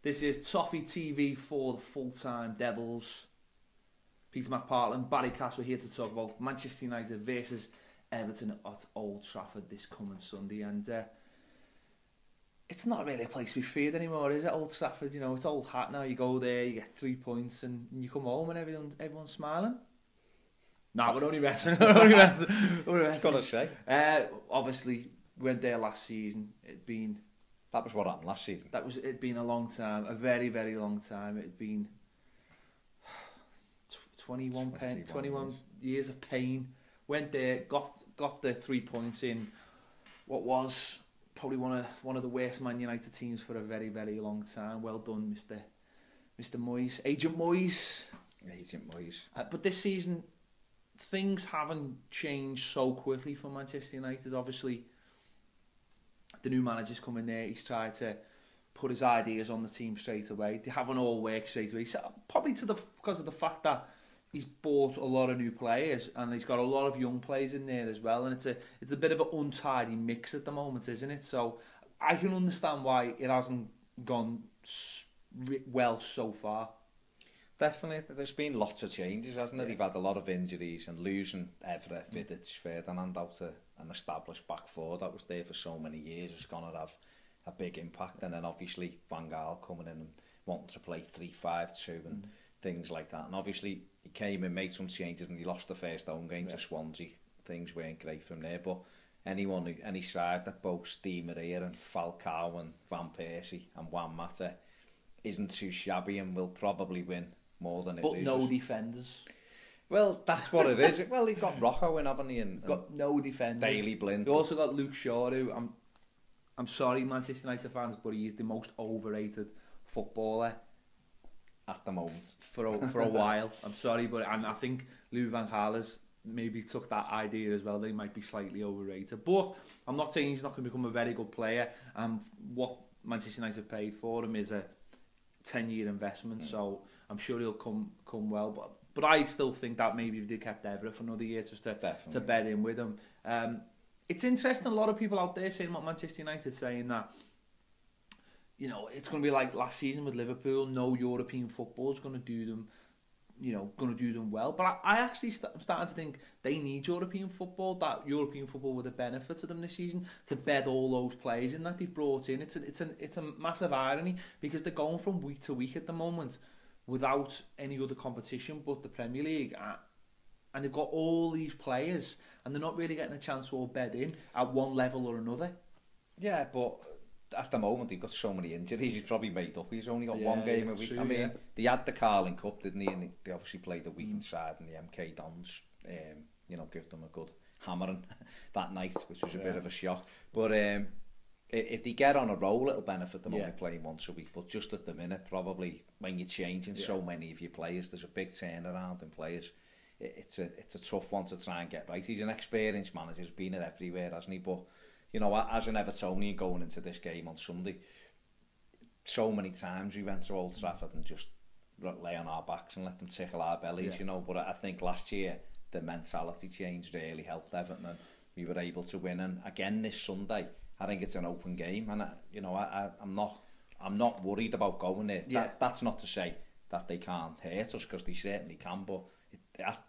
This is ToffeeTV for the full-time Devils. Peter McPartland, Barry Cass, we're here to talk about Manchester United versus Everton at Old Trafford this coming Sunday. And it's not really a place to be feared anymore, is it? Old Trafford, you know, it's old hat now. You go there, you get 3 points, and you come home and everyone's smiling. No, we're only messing. We're only messing. Gotta say. Obviously, we went there last season. That was what happened last season. It'd been a long time, a very, very long time. It'd been 21 years of pain. Went there, got the 3 points in what was probably one of the worst Man United teams for a very, very long time. Well done, Mr. Moyes, Agent Moyes. But this season, things haven't changed so quickly for Manchester United. Obviously, the new manager's come in there. He's tried to put his ideas on the team straight away. They haven't all worked straight away. So probably because of the fact that he's bought a lot of new players and he's got a lot of young players in there as well. And it's a bit of an untidy mix at the moment, isn't it? So I can understand why it hasn't gone well so far. Definitely, there's been lots of changes, hasn't it? Yeah. They've had a lot of injuries and losing Everett, Vidic, Ferdinand out to an established back four that was there for so many years is going to have a big impact. And then obviously Van Gaal coming in and wanting to play 3-5-2 and things like that. And obviously he came and made some changes and he lost the first home game to Swansea. Things weren't great from there, but any side that boasts Di Maria and Falcao and Van Persie and Juan Mata isn't too shabby and will probably win more than it loses. But no defenders. Well, that's what it is. Well, they've got Rocco in, haven't they? And got no defenders. Bailey Blind. They also got Luke Shaw, who I'm sorry, Manchester United fans, but he is the most overrated footballer at the moment for a while. I'm sorry, and I think Louis van Gaal has maybe took that idea as well. They might be slightly overrated, but I'm not saying he's not going to become a very good player. And what Manchester United paid for him is a 10-year investment, so I'm sure he'll come well. But I still think that maybe if they kept Everett for another year just to bet in with him. It's interesting, a lot of people out there saying about Manchester United, saying that, you know, it's going to be like last season with Liverpool. No European football is going to do them, well. But I actually I'm starting to think they need European football. That European football would have benefited them this season to bed all those players in that they've brought in. It's a massive irony because they're going from week to week at the moment without any other competition but the Premier League, and they've got all these players and they're not really getting a chance to all bed in at one level or another. Yeah, but at the moment they've got so many injuries, he's probably made up. He's only got one game a week. True, I mean, they had the Carling Cup, didn't he? And they obviously played the weekend side in the MK Dons. Give them a good hammering that night, which was a bit of a shock. But if they get on a roll, it'll benefit them only playing once a week. But just at the minute, probably when you're changing so many of your players, there's a big turnaround in players. It's a tough one to try and get right. He's an experienced manager, he's been it everywhere, hasn't he? But you know, as an Evertonian going into this game on Sunday, so many times we went to Old Trafford and just lay on our backs and let them tickle our bellies, you know. But I think last year the mentality change really helped Everton and we were able to win. And again this Sunday, I think it's an open game, and I'm not worried about going there. That's not to say that they can't hurt us, because they certainly can, but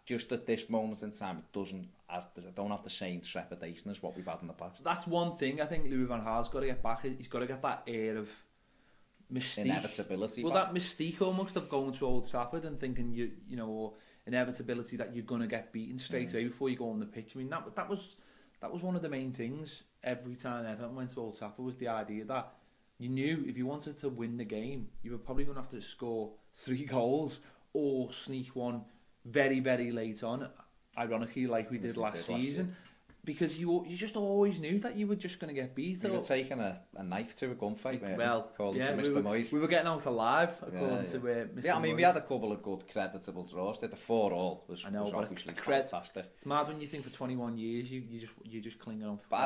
just at this moment in time, it don't have the same trepidation as what we've had in the past. That's one thing I think Louis van Gaal's got to get back. He's got to get that air of mystique, inevitability. Well, that mystique almost of going to Old Trafford and thinking or inevitability that you're going to get beaten straight away before you go on the pitch. I mean, that was one of the main things every time Everton went to Old Trafford, was the idea that you knew if you wanted to win the game, you were probably going to have to score 3 goals or sneak one very, very late on, ironically, like we did last season, because you just always knew that you were just going to get beat. You were taking a knife to a gunfight, mate. Well, according to Mr. Moyes. We were getting out alive, according to Mr. Moyes. Yeah, I mean, we had a couple of good, creditable draws. The 4-4 was obviously fantastic. It's mad when you think for 21 years you just clinging on. But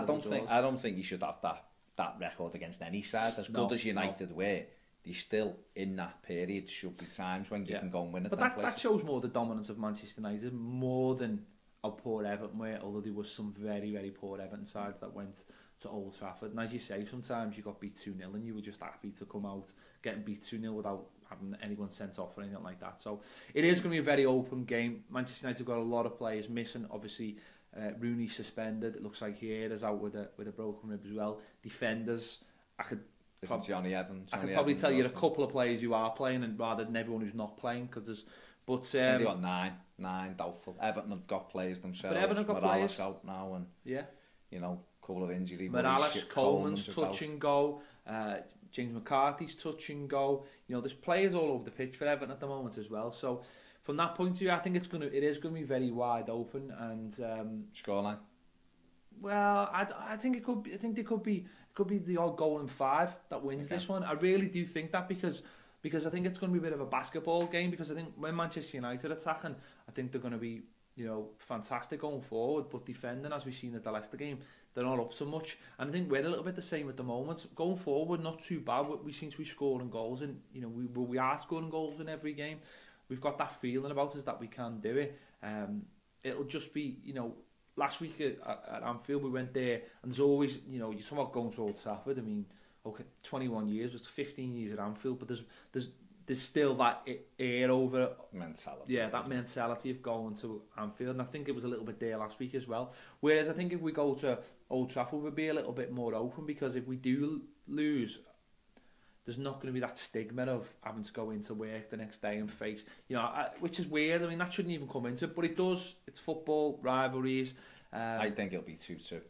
I don't think you should have that record against any side. As good as United were, they still, in that period, should be times when you can go and win it. But that shows more the dominance of Manchester United, more than how poor Everton were, although there was some very, very poor Everton sides that went Old Trafford. And as you say, sometimes you got beat 2-0 and you were just happy to come out getting beat 2-0 without having anyone sent off or anything like that. So it is going to be a very open game. Manchester United have got a lot of players missing. Obviously, Rooney suspended. It looks like is out with a broken rib as well. Defenders, I could Johnny Evans. I could probably tell you a couple of players who are playing, and rather than everyone who's not playing, because there's. But they got nine doubtful. Everton have got players themselves. But Everton have got Morales players out now, and you know, couple of injury. Morales, Coleman's touch and go. James McCarthy's touch and go. You know, there's players all over the pitch for Everton at the moment as well. So from that point of view, I think it is going to be very wide open. And scoreline. Well, I think it could be. I think there could be the odd goal in 5 that wins this one. I really do think that because I think it's going to be a bit of a basketball game. Because I think when Manchester United are attacking, I think they're going to be, you know, fantastic going forward, but defending, as we've seen at the Leicester game, they're not up to much. And I think we're a little bit the same at the moment. Going forward, not too bad. We seem to be scoring goals, and you know we are scoring goals in every game. We've got that feeling about us that we can do it. It'll just be, you know, last week at Anfield we went there, and there's always, you know, you're talking about going to Old Trafford. I mean, okay, 21 years, it's 15 years at Anfield, but there's still that air over mentality. Yeah, that mentality of going to Anfield, and I think it was a little bit there last week as well. Whereas I think if we go to Old Trafford, we'll be a little bit more open, because if we do lose, there's not going to be that stigma of having to go into work the next day and face, you know, which is weird. I mean, that shouldn't even come into it, but it does. It's football, rivalries. I think it'll be 2-2.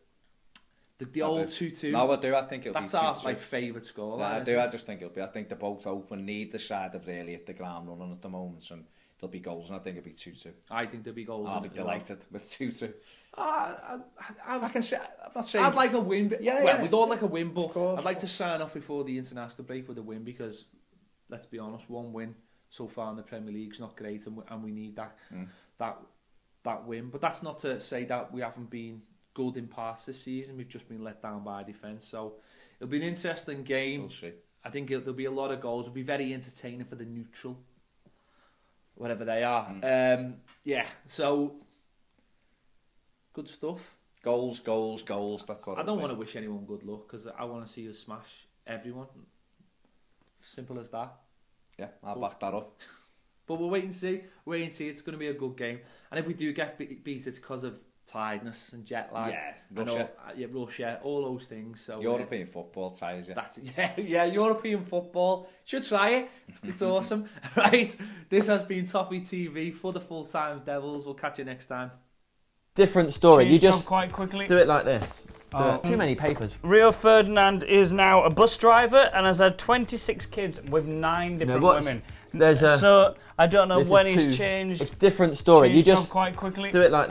The old 2-2. No, I do. I think it'll be 2-2. That's our favourite score. No, I do. I just think it'll be. I think they're both open. Neither side have really hit the ground running at the moment, and there'll be goals. And I think it'll be 2-2. I think there'll be goals. I'll be delighted with 2-2. I can say. I'm not saying. I'd like a win. Yeah. We'd all like a win, but I'd like to sign off before the international break with a win, because let's be honest, one win so far in the Premier League's not great, and we need that win. But that's not to say that we haven't been good in parts this season. We've just been let down by defence. So it'll be an interesting game. We'll see. I think there'll be a lot of goals. It'll be very entertaining for the neutral, whatever they are. Yeah, so good stuff. Goals. That's what I don't want to wish anyone good luck, because I want to see us smash everyone. Simple as that. Yeah, I'll back that up. But we'll wait and see. It's going to be a good game. And if we do get beat, it's because of tiredness and jet lag. Yeah, Russia, all those things. So European football tires you. That's European football. Should try it. It's awesome. Right. This has been ToffeeTV for the Full-Time Devils. We'll catch you next time. Different story. Change you just quite quickly. do it like this. Too many papers. Rio Ferdinand is now a bus driver and has had 26 kids with 9 different women. So I don't know when he's changed. It's different story. You just quite quickly. do it like